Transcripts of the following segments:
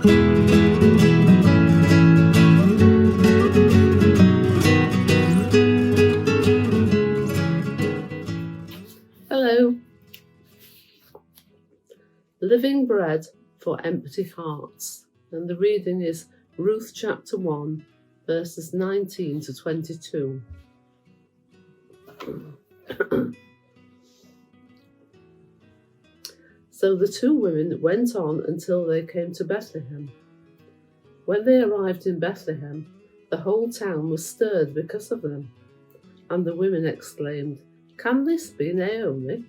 Hello. Living Bread for Empty Hearts. And the reading is Ruth chapter 1, verses 19 to 22. So the two women went on until they came to Bethlehem. When they arrived in Bethlehem, the whole town was stirred because of them. And the women exclaimed, "Can this be Naomi?"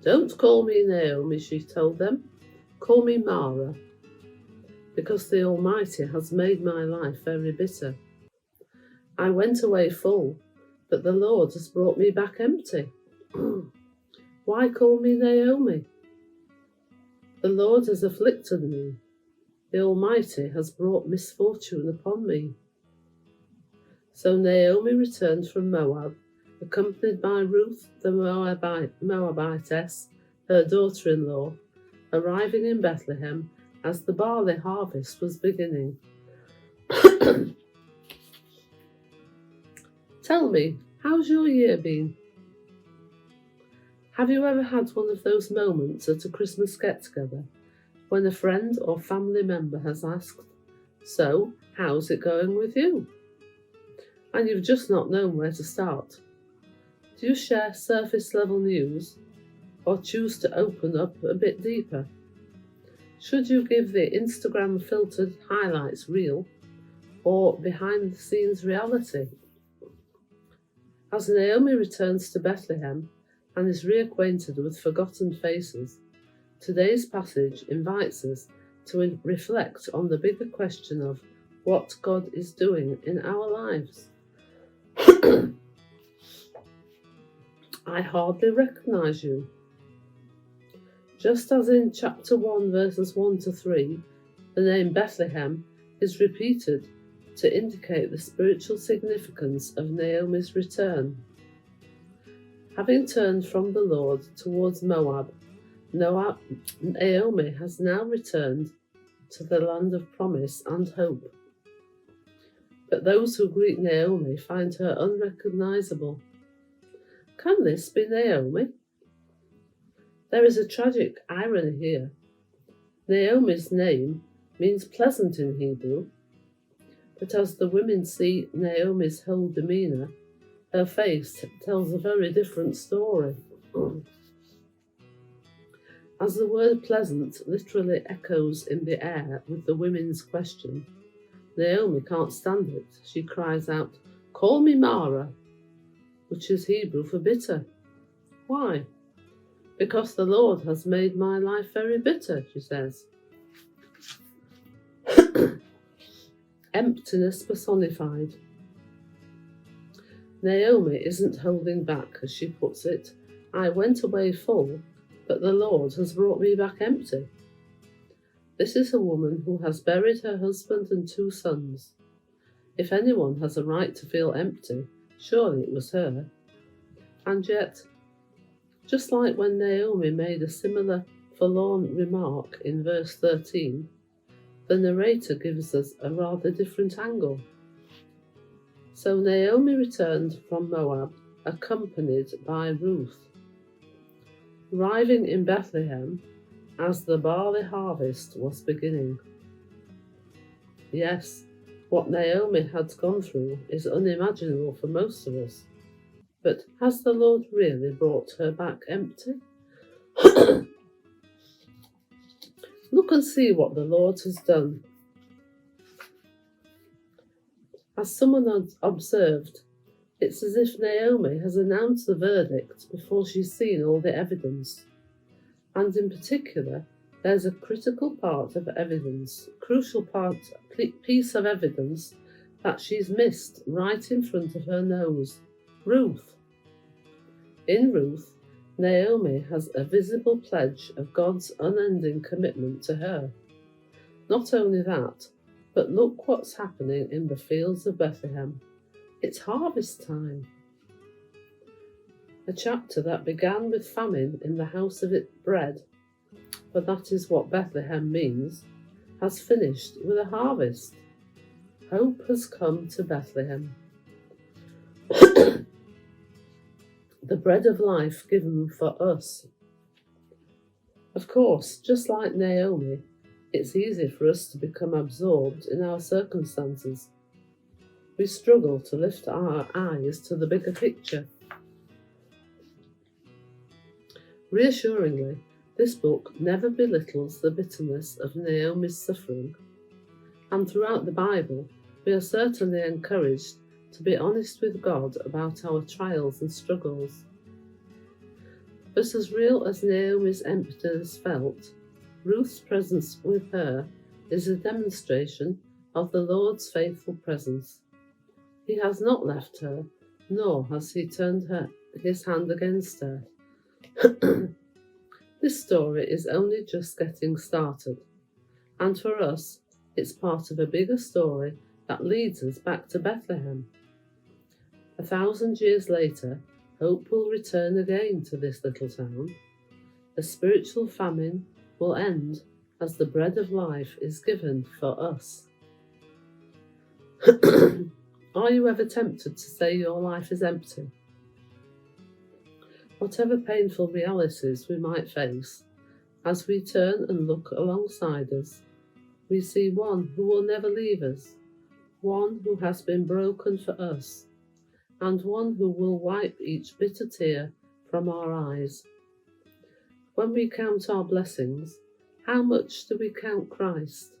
"Don't call me Naomi," she told them. "Call me Mara, because the Almighty has made my life very bitter. I went away full, but the Lord has brought me back empty. Why call me Naomi? The Lord has afflicted me. The Almighty has brought misfortune upon me." So Naomi returned from Moab, accompanied by Ruth the Moabitess, her daughter-in-law, arriving in Bethlehem as the barley harvest was beginning. "Tell me, how's your year been? Have you ever had one of those moments at a Christmas get-together when a friend or family member has asked, 'So, how's it going with you?' and you've just not known where to start? Do you share surface-level news, or choose to open up a bit deeper? Should you give the Instagram-filtered highlights reel, or behind-the-scenes reality?" As Naomi returns to Bethlehem and is reacquainted with forgotten faces, today's passage invites us to reflect on the bigger question of what God is doing in our lives. I hardly recognise you. Just as in chapter 1, verses 1 to 3, the name Bethlehem is repeated to indicate the spiritual significance of Naomi's return. Having turned from the Lord towards Moab, Naomi has now returned to the land of promise and hope. But those who greet Naomi find her unrecognisable. Can this be Naomi? There is a tragic irony here. Naomi's name means pleasant in Hebrew, but as the women see Naomi's whole demeanour, her face tells a very different story. As the word pleasant literally echoes in the air with the women's question, Naomi can't stand it. She cries out, "Call me Mara," which is Hebrew for bitter. Why? "Because the Lord has made my life very bitter," she says. Emptiness personified. Naomi isn't holding back, as she puts it. "I went away full, but the Lord has brought me back empty." This is a woman who has buried her husband and 2 sons. If anyone has a right to feel empty, surely it was her. And yet, just like when Naomi made a similar forlorn remark in verse 13, the narrator gives us a rather different angle. So Naomi returned from Moab, accompanied by Ruth, arriving in Bethlehem as the barley harvest was beginning. Yes, what Naomi had gone through is unimaginable for most of us. But has the Lord really brought her back empty? Look and see what the Lord has done. As someone had observed, it's as if Naomi has announced the verdict before she's seen all the evidence. And in particular, there's a critical part of evidence, piece of evidence that she's missed right in front of her nose: Ruth. In Ruth, Naomi has a visible pledge of God's unending commitment to her. Not only that, but look what's happening in the fields of Bethlehem. It's harvest time. A chapter that began with famine in the house of bread, for that is what Bethlehem means, has finished with a harvest. Hope has come to Bethlehem. The bread of life given for us. Of course, just like Naomi, it's easy for us to become absorbed in our circumstances. We struggle to lift our eyes to the bigger picture. Reassuringly, this book never belittles the bitterness of Naomi's suffering, and throughout the Bible, we are certainly encouraged to be honest with God about our trials and struggles. But as real as Naomi's emptiness felt, Ruth's presence with her is a demonstration of the Lord's faithful presence. He has not left her, nor has he turned his hand against her. This story is only just getting started, and for us, it's part of a bigger story that leads us back to Bethlehem. 1,000 years later, hope will return again to this little town. A spiritual famine will end as the bread of life is given for us. Are you ever tempted to say your life is empty? Whatever painful realities we might face, as we turn and look alongside us, we see one who will never leave us, one who has been broken for us, and one who will wipe each bitter tear from our eyes. When we count our blessings, how much do we count Christ?